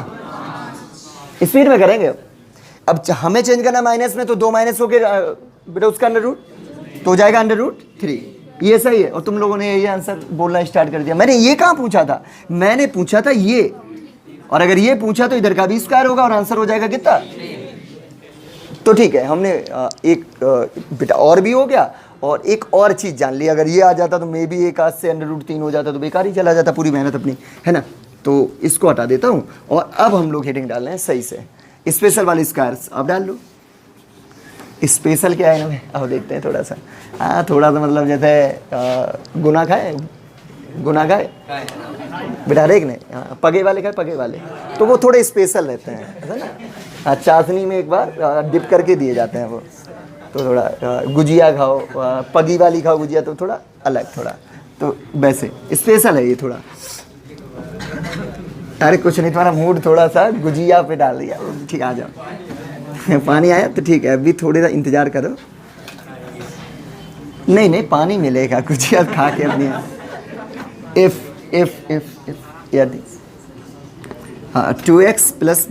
स्पीड में करेंगे। अब हमें चेंज करना माइनस में, तो 2 माइनस हो के बेटा उसका अंडर रूट, तो हो जाएगा अंडर रूट 3। ये सही है, और तुम लोगों ने ये आंसर बोलना स्टार्ट कर दिया। मैंने ये कहाँ पूछा था, मैंने पूछा था ये, और अगर ये पूछा तो इधर का भी स्क्वायर होगा और आंसर हो जाएगा कितना। तो ठीक है, हमने एक बेटा और भी हो गया, और एक और चीज़ जान ली, अगर ये आ जाता तो मे भी एक हाथ से √3 हो जाता तो बेकार ही चला जाता पूरी मेहनत अपनी, है ना। तो इसको हटा देता हूँ और अब हम लोग हेडिंग डाल रहे हैं सही से। स्पेशल वाले स्क्वायर्स अब डाल लो। स्पेशल क्या है ना, अब देखते हैं थोड़ा सा। हाँ थोड़ा सा मतलब जैसे गुना खाए बेटा हरेक ने, हाँ पगे वाले खाए पगे वाले, तो वो थोड़े स्पेशल रहते हैं, है ना। हाँ चाशनी में एक बार डिप करके दिए जाते हैं वो, तो थोड़ा गुजिया खाओ, पगी वाली खाओ गुजिया, तो थोड़ा अलग, थोड़ा तो वैसे स्पेशल है ये थोड़ा। अरे कुछ नहीं, तुम्हारा मूड थोड़ा सा गुजिया पे डाल दिया, ठीक आ जाओ। पानी आया तो ठीक है, अभी थोड़ी सा इंतजार करो। नहीं पानी मिलेगा, गुजिया खा के अपनी। इफ यदि हाँ 2x +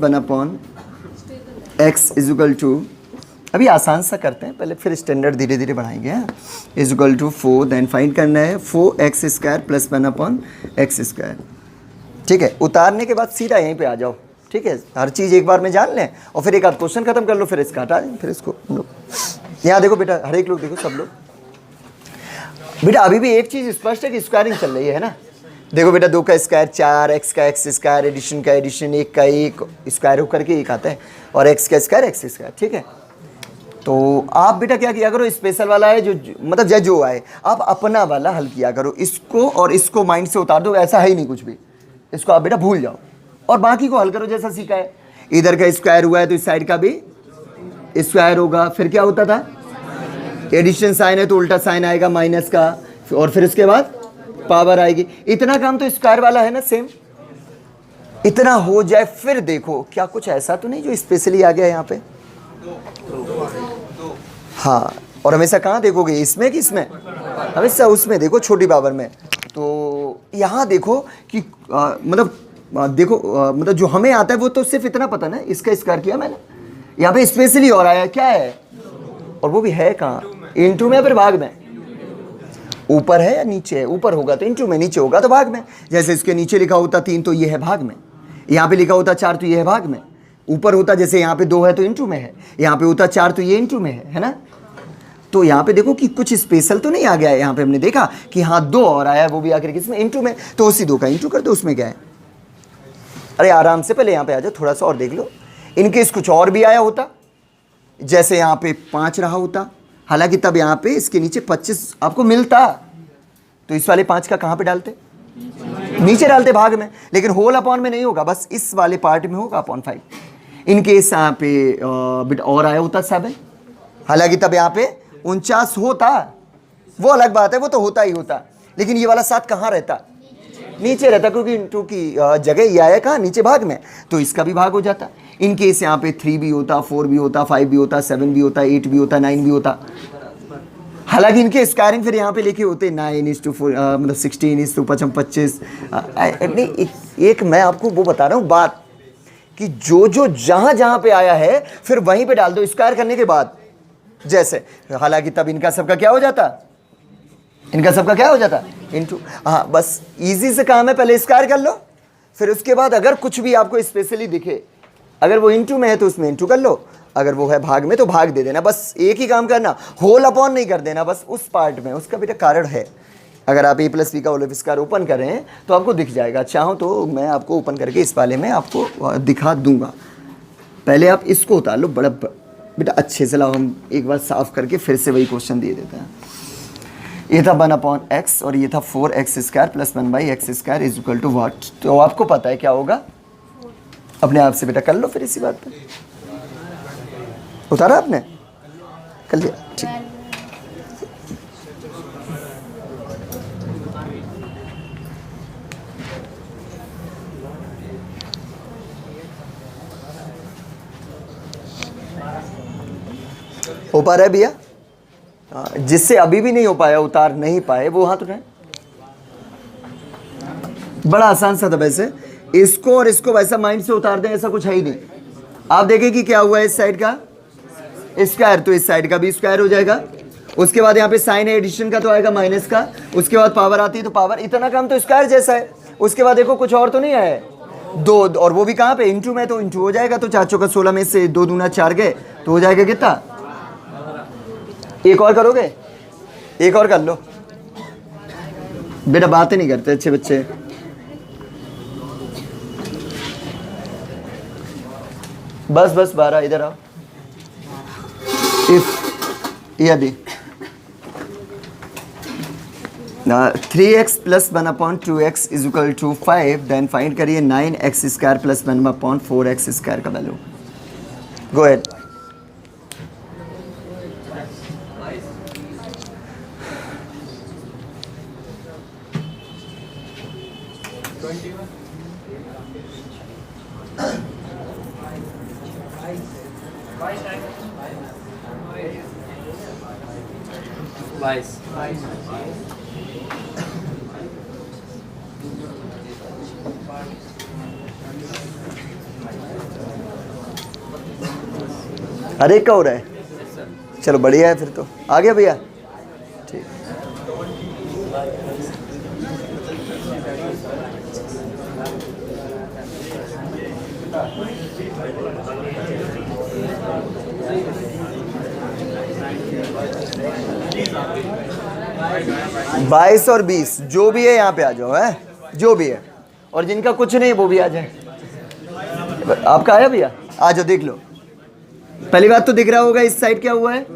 1/x = अभी आसान सा करते हैं पहले, फिर स्टैंडर्ड धीरे धीरे बढ़ाएंगे। = 4, देन फाइंड करना है 4x² + 1/x²। ठीक है, उतारने के बाद सीधा यहीं पे आ जाओ। ठीक है, हर चीज़ एक बार में जान लें और फिर एक आध क्वेश्चन खत्म कर लो, फिर इसका हटा दें, फिर इसको यहाँ देखो बेटा, हर एक लोग देखो, सब लोग बेटा अभी भी एक चीज़ स्पष्ट है कि स्क्वायरिंग चल रही है ना। देखो बेटा 2 का स्क्वायर 4, x का x², एडिशन का एडिशन, 1 का 1, स्क्वायर होकर के 1 आता है, और x का स्क्वायर x²। ठीक है, तो आप बेटा क्या किया करो, स्पेशल वाला है जो मतलब जय जो आए, आप अपना वाला हल किया करो। इसको और इसको माइंड से उतार दो, ऐसा है ही नहीं कुछ भी, इसको आप बेटा भूल जाओ और बाकी को हल करो जैसा सीखा है। इधर का स्क्वायर हुआ है तो इस साइड का भी स्क्वायर होगा। फिर क्या होता था, एडिशन साइन है तो उल्टा साइन आएगा माइनस का, और फिर उसके बाद पावर आएगी। इतना काम तो स्क्वायर वाला है ना, सेम इतना हो जाए। फिर देखो क्या कुछ ऐसा तो नहीं जो स्पेशली आ गया यहाँ पे। हाँ, और हमेशा कहाँ देखोगे, इसमें कि इसमें, हमेशा उसमें देखो, छोटी पावर में। तो यहाँ देखो कि देखो मतलब जो हमें आता है वो तो सिर्फ इतना पता ना, इसका स्क्वायर किया मैंने, यहाँ पे स्पेशली और आया क्या है, और वो भी है कहाँ, इनटू में, फिर भाग में। ऊपर है या नीचे है, ऊपर होगा तो इनटू में, नीचे होगा तो भाग में। जैसे इसके नीचे लिखा होता 3 तो ये है भाग में, यहाँ पे लिखा होता 4 तो ये है भाग में। ऊपर होता जैसे यहाँ पे 2 है तो इनटू में है, यहाँ पे होता 4 तो ये इनटू में है ना। तो यहाँ पे देखो कि कुछ स्पेशल तो नहीं आ गया है। यहाँ पे हमने देखा कि हाँ 2 और आया है, वो भी आखिर किसमें, इनटू में, तो उसी 2 का इनटू कर दो, उसमें क्या है। अरे आराम से पहले यहाँ पे आ जाओ, थोड़ा सा और देख लो। इनकेस कुछ और भी आया होता, जैसे यहाँ पे 5 रहा होता, हालांकि तब यहाँ पे इसके नीचे 25 आपको मिलता, तो इस वाले 5 का कहाँ पे डालते, नीचे डालते भाग में। लेकिन होल अपॉन में नहीं होगा, बस इस वाले पार्ट में होगा अपॉन 5। इनकेस यहाँ पे बिट और आया होता 7, हालांकि तब यहाँ पे 49 होता, वो अलग बात है, वो तो होता ही होता। लेकिन ये वाला 7 कहाँ रहता, नीचे रहता, क्योंकि इनटू की जगह ये आया कहाँ, नीचे भाग में, तो इसका भी भाग हो जाता। इनकेस यहाँ पे 3 भी होता, 4 भी होता, 5 भी होता, 7 भी होता, 8 भी होता, 9 भी होता। हालांकि इनके स्क्वायरिंग फिर यहाँ पे लिखे होते 9:4 मतलब 16:25। नहीं, एक मैं आपको वो बता रहा हूँ बात, कि जो जो जहाँ जहाँ पे आया है फिर वहीं पे डाल दो स्क्वायर करने के बाद। जैसे हालांकि तब इनका सबका क्या हो जाता, इनका सबका क्या हो जाता, इनटू। हाँ बस इजी से काम है, पहले स्क्वायर कर लो, फिर उसके बाद अगर कुछ भी आपको स्पेशली दिखे, अगर वो इनटू में है तो उसमें इनटू कर लो, अगर वो है भाग में तो भाग दे देना। बस एक ही काम करना, होल अपॉन नहीं कर देना, बस उस पार्ट में। उसका बेटा कारण है, अगर आप a+b का होल स्क्वायर ओपन कर रहे हैं तो आपको दिख जाएगा। चाहो तो मैं आपको ओपन करके इस वाले में आपको दिखा दूंगा। पहले आप इसको उतार लो, बड़ा बेटा अच्छे से लाओ, हम एक बार साफ करके फिर से वही क्वेश्चन दे देते हैं। ये था 1/x और ये था 4x² + 1/x² = व्हाट। तो आपको पता है क्या होगा, अपने आप से बेटा कर लो फिर इसी बात पे। उतारा आपने, कर लिया, ठीक। हो पा रहा है भैया, जिससे अभी भी नहीं हो पाया, उतार नहीं पाए, वो हाथ उठाए। बड़ा आसान सा था वैसे, इसको और इसको वैसा माइंड से उतार दें, ऐसा कुछ है ही नहीं। आप देखें कि क्या हुआ है, इस साइड का स्क्वायर तो इस साइड का भी स्क्वायर हो जाएगा। उसके बाद यहाँ पे साइन है एडिशन का तो आएगा माइनस का, उसके बाद पावर आती है तो पावर, इतना काम तो स्क्वायर जैसा है। उसके बाद देखो कुछ और तो नहीं आया है, 2, और वो भी कहाँ पे, इनटू में, तो इनटू हो जाएगा। तो 4 चौका 16 में से 2 दूना 4 गए तो हो जाएगा कितना, एक और करोगे एक और कर लो बेटा, बातें नहीं करते अच्छे बच्चे। बस बस 12, इधर आओ। इफ यदि 3x plus 1/2x is equal to 5, then find करिए 9x square plus 1/4x square का वैल्यू। Go ahead. हर एक का हो रहा है, चलो बढ़िया है फिर तो। आ गया भैया, ठीक। बाईस और 20 जो भी है यहाँ पे आ जाओ, है जो भी है, और जिनका कुछ नहीं वो भी आ जाए। आपका आया भैया, आ जाओ देख लो। पहली बात तो दिख रहा होगा इस साइड क्या हुआ है,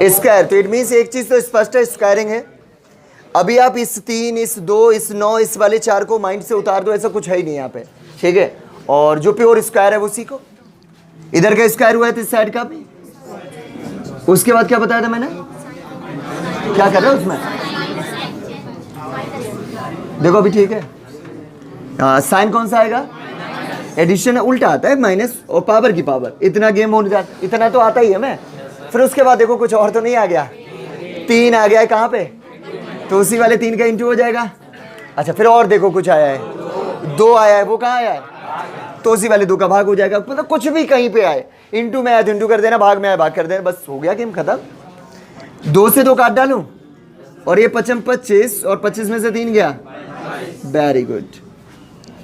स्क्वायर। तो इट मीन्स एक चीज तो स्पष्ट है, स्क्वायरिंग है। अभी आप इस 3, इस 2, इस 9, इस वाले 4 को माइंड से उतार दो, ऐसा कुछ है ही नहीं यहाँ पे, ठीक है। और जो प्योर स्क्वायर है वो सीखो। इधर का स्क्वायर हुआ है तो इस साइड का भी। उसके बाद क्या बताया था मैंने, क्या कर रहे हो उसमें, देखो अभी ठीक है। साइन कौन सा आएगा, एडिशन है, उल्टा आता है, माइनस और पावर की पावर। इतना गेम होने जाता, इतना तो आता ही है मैं। फिर उसके बाद देखो कुछ और तो नहीं आ गया, 3 आ गया है कहाँ पे, तो उसी वाले 3 का इंटू हो जाएगा। अच्छा फिर और देखो कुछ आया है, 2 आया है, वो कहाँ आया है, तो उसी वाले 2 का भाग हो जाएगा। मतलब कुछ भी कहीं पे आए, इंटू में आया तो इंटू कर देना, भाग में आया भाग कर देना, बस हो गया गेम खत्म। 2 से 2 काट डालूं, और ये 55 25, और 25 में से 3 गया, वेरी गुड।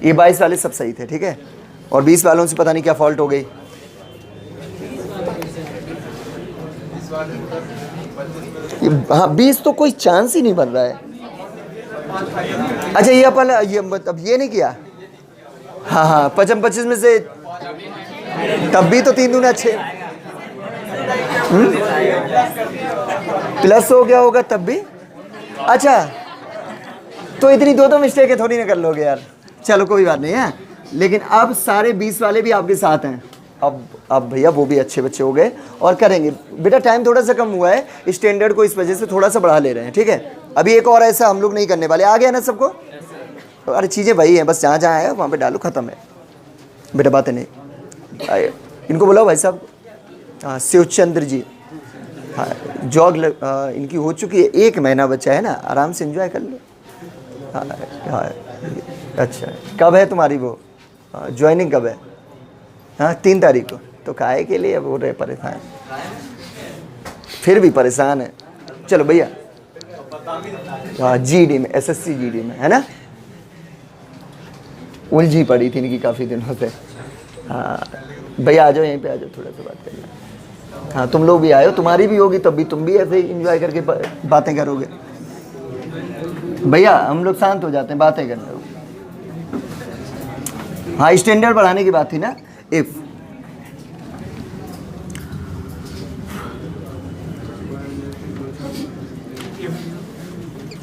ये 22 वाले सब सही थे, ठीक है। और 20 वालों से पता नहीं क्या फॉल्ट हो गई। हाँ 20 तो कोई चांस ही नहीं बन रहा है। अच्छा ये अपन ये मतलब ये नहीं किया, हाँ हाँ 55 25 में से, तब भी तो 3 दूना 6 प्लस हो गया होगा तब भी। अच्छा तो इतनी दो मिस्टेक है, थोड़ी ना कर लोगे यार। चलो कोई बात नहीं है, लेकिन अब सारे 20 वाले भी आपके साथ हैं। अब भैया वो भी अच्छे बच्चे हो गए और करेंगे। बेटा टाइम थोड़ा सा कम हुआ है, स्टैंडर्ड को इस वजह से थोड़ा सा बढ़ा ले रहे हैं, ठीक है। अभी एक और ऐसा हम लोग नहीं करने वाले, आ गया ना सबको। अरे चीज़ें वही हैं, बस जहाँ जहाँ है वहाँ पे डालो, ख़त्म है बेटा, बातें नहीं। इनको बुलाओ भाई साहब, हाँ शिवचंद्र जी, हाँ जॉग इनकी हो चुकी है, 1 महीना बचा है ना, आराम से एंजॉय कर लो। हाँ हाँ अच्छा, कब है तुम्हारी वो ज्वाइनिंग कब है, हाँ 3 तारीख को, तो काहे के लिए अब हो रहे परेशान, फिर भी परेशान है। चलो भैया, हाँ जीडी में, एसएससी जीडी में है ना, उलझी पड़ी थी इनकी काफ़ी दिनों से। हाँ भैया आ जाओ, यहीं पे आ जाओ, थोड़ा सा बात करना। हाँ तुम लोग भी आए हो, तुम्हारी भी होगी, तब भी तुम भी ऐसे ही इंजॉय करके बातें करोगे। भैया हम लोग शांत हो जाते हैं, बातें करने हो। हाँ स्टैंडर्ड बढ़ाने की बात थी ना। इफ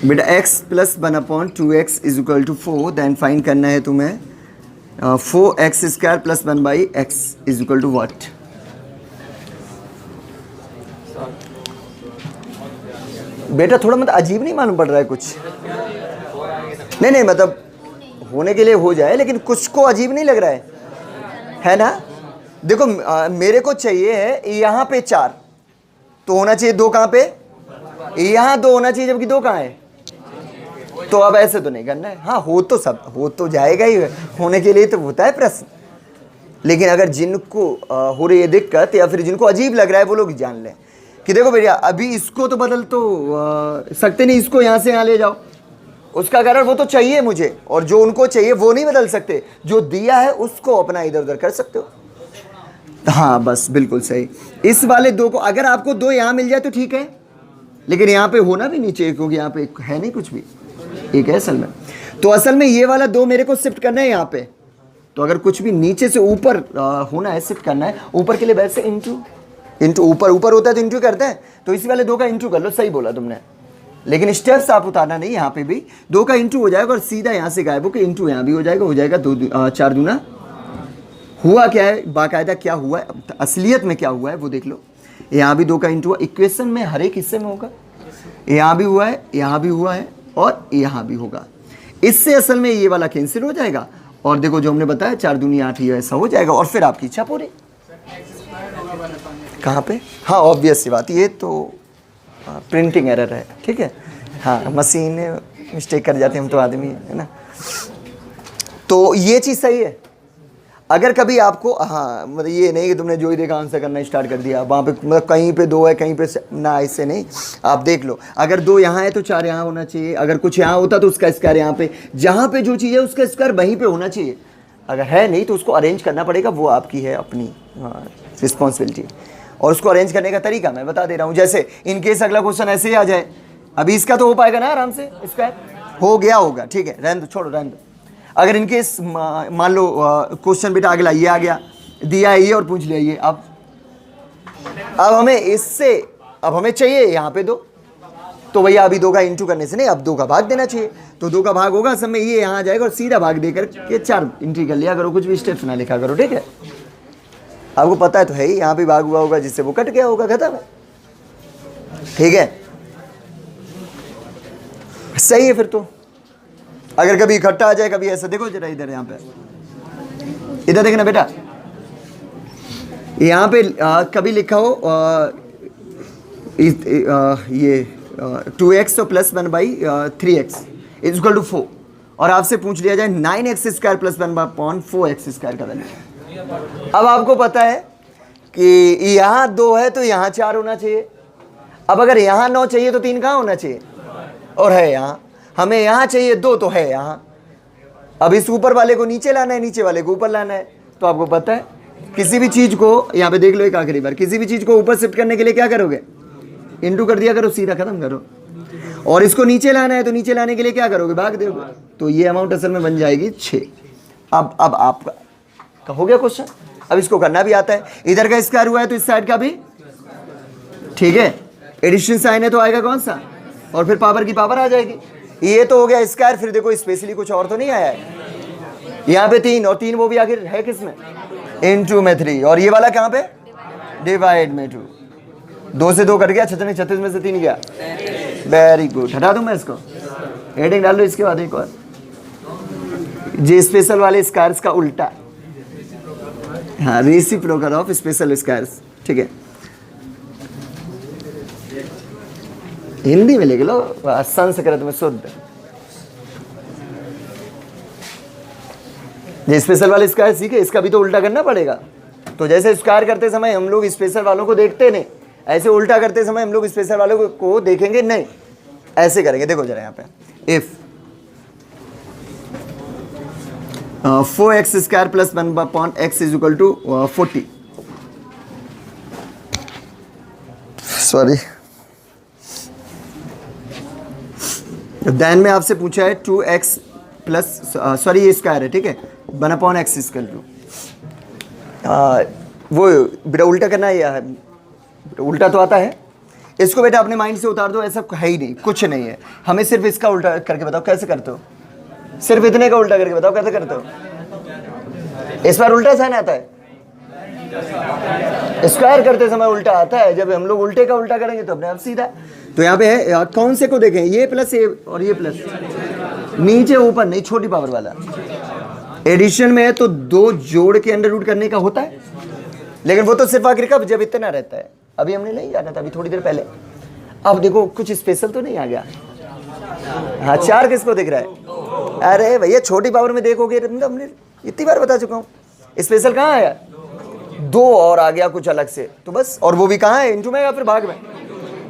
बेटा x plus 1/2x is equal to 4, then find करना है तुम्हें 4x square plus 1/x is equal to what. बेटा थोड़ा मतलब अजीब नहीं मालूम पड़ रहा है कुछ, नहीं मतलब होने के लिए हो जाए, लेकिन कुछ को अजीब नहीं लग रहा है ना। देखो मेरे को चाहिए है यहाँ पे 4, तो होना चाहिए 2 कहाँ पे, यहाँ 2 होना चाहिए, जबकि 2 कहाँ है। तो अब ऐसे तो नहीं करना है, हाँ हो तो सब हो तो जाएगा ही, होने के लिए तो होता है प्रश्न। लेकिन अगर जिनको हो रही है दिक्कत, या फिर जिनको अजीब लग रहा है, वो लोग जान लें कि देखो भैया अभी इसको तो बदल तो सकते नहीं, इसको यहाँ से यहाँ ले जाओ, उसका कारण वो तो चाहिए मुझे, और जो उनको चाहिए वो नहीं बदल सकते, जो दिया है उसको अपना इधर उधर कर सकते हो। हाँ बस बिल्कुल सही। इस वाले 2 को अगर आपको 2 यहाँ मिल जाए तो ठीक है, लेकिन यहाँ पे होना भी नहीं चाहिए क्योंकि यहाँ पे है नहीं कुछ भी, एक है असल में। तो असल में ये वाला 2 मेरे को शिफ्ट करना है यहाँ पे, तो अगर कुछ भी नीचे से ऊपर होना है, शिफ्ट करना है ऊपर के लिए, वैसे इंटू ऊपर होता है तो इंटू करते हैं, तो इसी वाले 2 का इंटू कर लो, सही बोला तुमने। लेकिन स्टेप्स आप उतारना नहीं, यहाँ पे भी 2 का इंटू हो जाएगा और सीधा यहाँ से गायब हो के इंटू यहाँ भी हो जाएगा 4 दूना। हुआ क्या है बाकायदा, क्या हुआ है असलियत में, क्या हुआ है वो देख लो। यहाँ भी 2 का इंटू हुआ, इक्वेशन में हर एक हिस्से में होगा, यहाँ भी हुआ है, यहाँ भी हुआ है और यहाँ भी होगा। इससे असल में ये वाला कैंसिल हो जाएगा और देखो जो हमने बताया 4 दूनी 8 ही ऐसा हो जाएगा और फिर आपकी इच्छा पूरी। कहाँ पे? हाँ ऑब्वियस सी बात, ये तो प्रिंटिंग एरर है, ठीक है। हाँ मशीन मिस्टेक कर जाती है, हम तो आदमी है ना। तो ये चीज़ सही है। अगर कभी आपको हाँ मतलब ये नहीं कि तुमने जो ही देखा आंसर करना स्टार्ट कर दिया, वहाँ पे मतलब कहीं पे 2 है कहीं पे ना, इससे नहीं। आप देख लो, अगर 2 यहाँ है तो 4 यहाँ होना चाहिए, अगर कुछ यहाँ होता तो उसका स्क्वायर यहाँ पे, जहाँ पे जो चीज़ है उसका स्क्वायर वहीं पे होना चाहिए। अगर है नहीं तो उसको अरेंज करना पड़ेगा, वो आपकी है अपनी रिस्पॉन्सिबिलिटी। और उसको अरेंज करने का तरीका मैं बता दे रहा हूँ। जैसे इनकेस अगला क्वेश्चन ऐसे ही आ जाए, अभी इसका तो हो पाएगा ना आराम से, स्क्वायर हो गया होगा, ठीक है रहने दो, छोड़ो रहने दो। अगर इनकेस मान लो क्वेश्चन बेटा अगला ये आ गया, दिया है ये और पूछ लिया ये, अब हमें इससे अब हमें चाहिए यहाँ पे 2, तो भैया अभी 2 का इंटू करने से नहीं, अब 2 का भाग देना चाहिए, तो 2 का भाग होगा, सब में ये यहाँ आ जाएगा और सीधा भाग देकर के 4 एंट्री कर लिया करो, कुछ भी स्टेप्स ना लिखा करो, ठीक है। आपको पता है तो है ही, यहाँ पे भाग हुआ होगा जिससे वो कट गया होगा, खत्म है, ठीक है सही है। फिर तो अगर कभी इकट्ठा आ जाए, कभी ऐसा, देखो जरा इधर, यहाँ पे इधर देखना बेटा, यहाँ पे कभी लिखा हो ये 2x तो plus 1/3x is equal to 4, और आपसे पूछ लिया जाए 9x² प्लस 1/4x² का वैल्यू। अब आपको पता है कि यहाँ 2 है तो यहाँ 4 होना चाहिए। अब अगर यहाँ 9 चाहिए तो 3 कहाँ होना चाहिए, और है यहाँ, हमें यहाँ चाहिए 2 तो है यहाँ। अब इस ऊपर वाले को नीचे लाना है, नीचे वाले को ऊपर लाना है। तो आपको पता है किसी भी चीज़ को, यहाँ पे देख लो एक आखिरी बार, किसी भी चीज़ को ऊपर शिफ्ट करने के लिए क्या करोगे, इंटू कर दिया करो, सीधा खत्म करो। और इसको नीचे लाना है तो नीचे लाने के लिए क्या करोगे, भाग दोगे, तो ये अमाउंट असल में बन जाएगी 6। अब आपका हो गया क्वेश्चन। अब इसको करना भी आता है, इधर का स्क्वायर हुआ है तो इस साइड का भी, ठीक है, एडिशन साइन है तो आएगा कौन सा, और फिर पावर की पावर आ जाएगी। ये तो हो गया स्क्वायर। फिर देखो स्पेशली कुछ और तो नहीं आया है, यहाँ पे 3 और 3 वो भी आखिर है किसमें, इनटू में 3, और ये वाला कहाँ पे, डिवाइड में 2। 2 से 2 कट गया, 36 में से 3 गया, वेरी गुड। हटा दूं मैं इसको, हेडिंग डाल लो इसके बाद एक और, जे स्पेशल वाले स्क्वायर्स का उल्टा, हाँ रेसिप्रोकल ऑफ स्पेशल स्क्वायर्स, ठीक है हिंदी में लिख लो, संस्कृत में शुद्ध। ये स्पेशल वाले स्क्वायर सीखे, इसका भी तो उल्टा करना पड़ेगा। तो जैसे स्क्वायर करते समय हम लोग स्पेशल वालों को देखते नहीं, ऐसे उल्टा करते समय हम लोग स्पेशल वालों को देखेंगे नहीं, ऐसे करेंगे। देखो जरा यहाँ पे, if 4x² plus 1/x is equal to 40, sorry then में आपसे पूछा है 2x प्लस, सॉरी ये स्क्वायर है, ठीक है, 1/x इक्वल टू, वो बेटा उल्टा करना है, या उल्टा तो आता है, इसको बेटा अपने माइंड से उतार दो, ऐसा है ही नहीं, कुछ नहीं है। हमें सिर्फ इसका उल्टा करके बताओ कैसे करते हो, सिर्फ इतने का उल्टा करके बताओ कैसे करते हो। इस बार उल्टा साइन आता है, स्क्वायर करते समय उल्टा आता है, जब हम लोग उल्टे का उल्टा करेंगे तो अपने आप सीधा। तो यहाँ पे है, कौन से को देखें, ये प्लस ये और ये प्लस, नीचे ऊपर नहीं, छोटी पावर वाला। एडिशन में है तो 2 जोड़ के अंडर रूट करने का होता है, लेकिन वो तो सिर्फ आखिर कब, जब इतना रहता है। अभी हमने नहीं जाना था, अभी थोड़ी देर पहले। अब देखो कुछ स्पेशल तो नहीं आ गया, हाँ 4 किसको दिख रहा है, अरे भैया छोटी पावर में देखोगे, हमने इतनी बार बता चुका हूँ, स्पेशल कहाँ आया, 2 और आ गया कुछ अलग से, तो बस, और वो भी कहाँ है, इंटू में या फिर भाग में,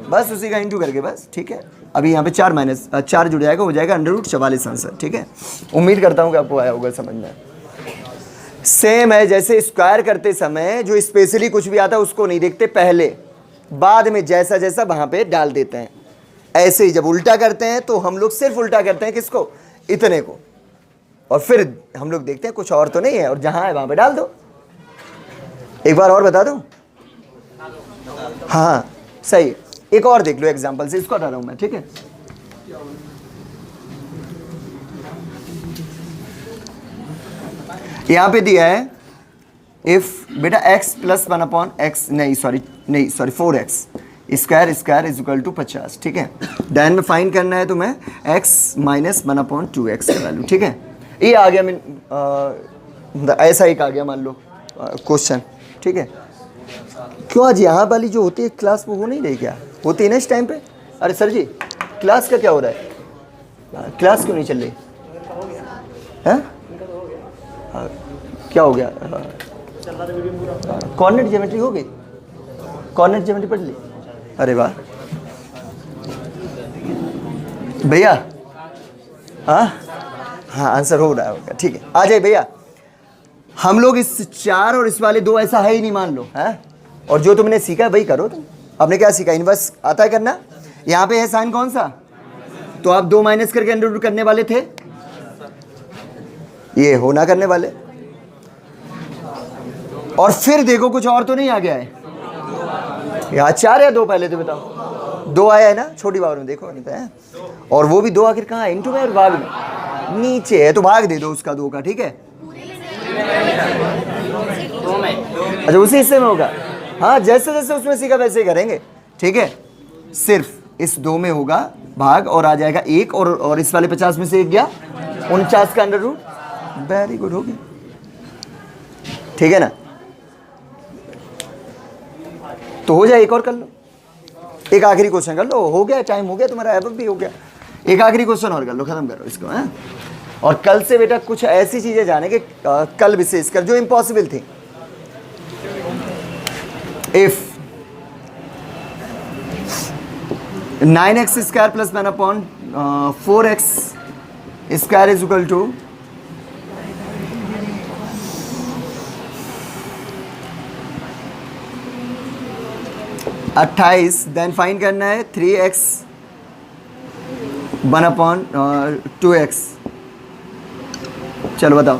बस उसी का इंटू करके बस, ठीक है। अभी यहाँ पे 4 जुड़ जाएगा, हो जाएगा √44 आंसर, ठीक है। उम्मीद करता हूँ कि आपको आया होगा समझ में। सेम है जैसे स्क्वायर करते समय जो स्पेशली कुछ भी आता है उसको नहीं देखते पहले, बाद में जैसा जैसा वहाँ पे डाल देते हैं। ऐसे ही जब उल्टा करते हैं तो हम लोग सिर्फ उल्टा करते हैं किसको, इतने को, और फिर हम लोग देखते हैं कुछ और तो नहीं है, और जहां है वहां पे डाल दो। एक बार और बता दूं? हाँ सही। एक और देख लो एग्जांपल से, इसको हटा रहा हूं मैं, ठीक है। यहां पे दिया है इफ बेटा x प्लस 1/x, नहीं sorry 4x square square is equal to 50, ठीक है। देन में फाइंड करना है तुम्हें x माइनस 1/2x का वैल्यू, ठीक है। ये आ गया, ऐसा एक आ गया मान लो क्वेश्चन, ठीक है। क्यों आज यहाँ वाली जो होती है क्लास वो हो नहीं रही, क्या होती है ना इस टाइम पे? अरे सर जी क्लास का क्या हो रहा है, क्लास क्यों नहीं चल रही है? क्या हो गया? कॉर्डिनेट ज्योमेट्री हो गई, कॉर्डिनेट ज्योमेट्री पढ़ ली? अरे वाह भैया, हाँ आंसर हो रहा होगा, ठीक है। आ जाए भैया, हम लोग इस 4 और इस वाले 2 ऐसा है ही नहीं मान लो, है। और जो तुमने सीखा है वही करो तुम। आपने क्या सीखा? इनवर्स आता है करना। यहाँ पे है साइन कौन सा, तो आप 2 माइनस करके अंडर रूट करने वाले थे, ये हो ना करने वाले। और फिर देखो कुछ और तो नहीं आ गया है, यहाँ 4 या 2 पहले तो बताओ, 2 आया है ना छोटी बार में, देखो नहीं है। और वो भी 2 आखिर कहाँ है, इनटू में और भाग में, नीचे है, तो भाग दे दो उसका 2 का, ठीक है। अच्छा उसी हिस्से में होगा, हाँ जैसे जैसे उसमें सीखा वैसे ही करेंगे, ठीक है। सिर्फ इस 2 में होगा भाग और आ जाएगा 1, और इस वाले 50 में से 1 गया 49 का अंडर रूट, वेरी गुड, हो गया, ठीक है ना। तो हो जाए, एक और कर लो, एक आखिरी क्वेश्चन कर लो, हो गया टाइम, हो गया तुम्हारा, एब भी हो गया। एक आखिरी क्वेश्चन और कर लो, खत्म करो इसको, है। और कल से बेटा कुछ ऐसी चीजें जाने के कल विशेष कर जो इम्पॉसिबल थी। If 9x square plus 1/4x square is equal to 28, then find करना है 3x 1/2x। चलो बताओ।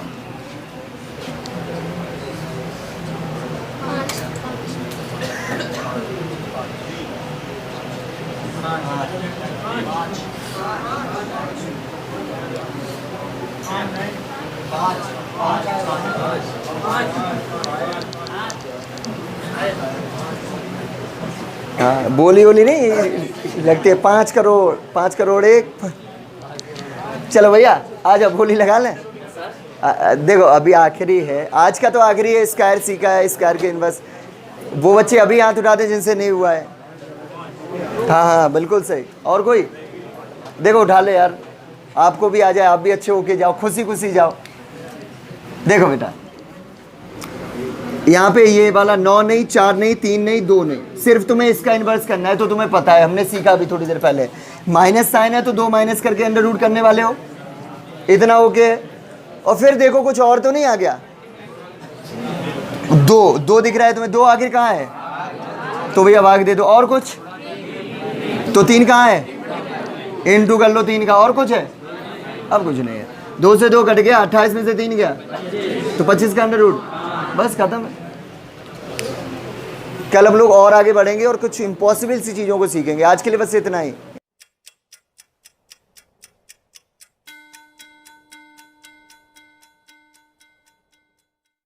हाँ बोली बोली नहीं लगती है, 5 करोड़ 1। चलो भैया आज अब बोली लगा लें। देखो अभी आखिरी है, आज का तो आखिरी है, स्क्वायर सीखा है, स्क्वायर के इनवर्स। वो बच्चे अभी हाथ उठाते जिनसे नहीं हुआ है। हाँ हाँ बिल्कुल सही। और कोई देखो उठा ले यार, आपको भी आ जाए, आप भी अच्छे होके जाओ, खुशी खुशी जाओ। देखो बेटा यहाँ पे ये वाला 9 नहीं, 4 नहीं, 3 नहीं, 2 नहीं, सिर्फ तुम्हें इसका इन्वर्स करना है। तो तुम्हें पता है, हमने सीखा अभी थोड़ी देर पहले, माइनस साइन है तो 2 माइनस करके अंडर रूट करने वाले हो, इतना ओके। और फिर देखो कुछ और तो नहीं आ गया, 2 दिख रहा है तुम्हें, 2 आखिर कहाँ है, तो भैया भाग दे दो। और कुछ तो 3 कहाँ है, इनटू कर लो 3 का। और कुछ है, अब कुछ नहीं है। 2 से 2 कट गया, 28 में से 3 गया तो 25 का अंडर रूट, बस खत्म है। कल हम लोग और आगे बढ़ेंगे और कुछ इम्पॉसिबल सी चीज़ों को सीखेंगे। आज के लिए बस इतना ही।